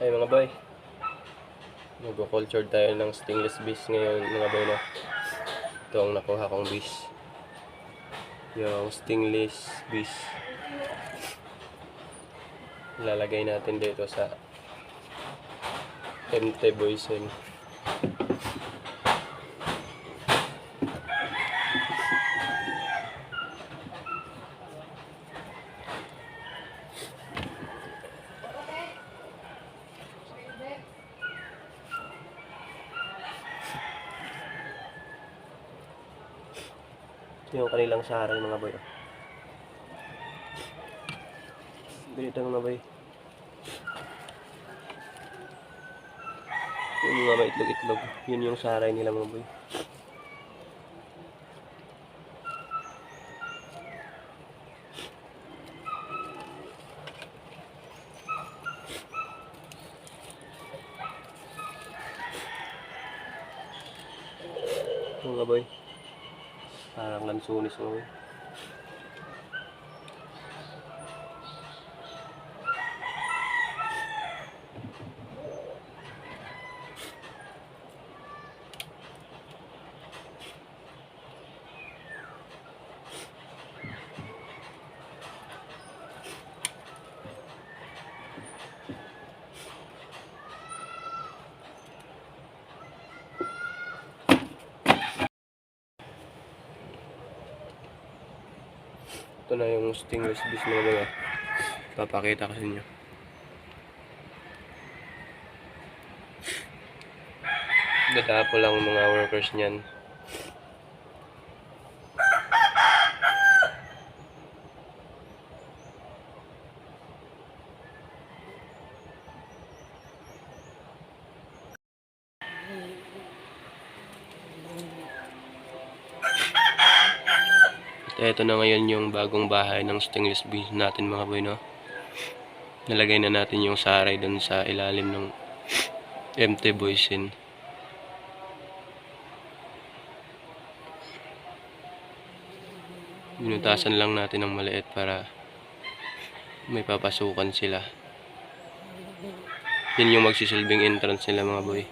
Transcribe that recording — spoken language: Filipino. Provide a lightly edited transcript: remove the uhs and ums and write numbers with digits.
Hey mga boy, mag-culture tayo ng stainless bees ngayon mga boy na. Ito ang nakuha kong bees. Yung stainless bees. Ilalagay natin dito sa empty boysen. Yung kanilang saray mga boy. Ganito mga boy. Yung mga may itlog-itlog. Yun yung saray nila mga boy. Mga boy. Parang lansunis mga boy. Ito na yung stainless bees mga boy. Papakita ko sa inyo. Dadapo lang mga workers niyan. Ito na ngayon yung bagong bahay ng stainless bees natin mga boy, no? Nalagay na natin yung saray dun sa ilalim ng empty boysen. Binutasan lang natin ng maliit para may papasukan sila. Yun yung magsisilbing entrance nila mga boy.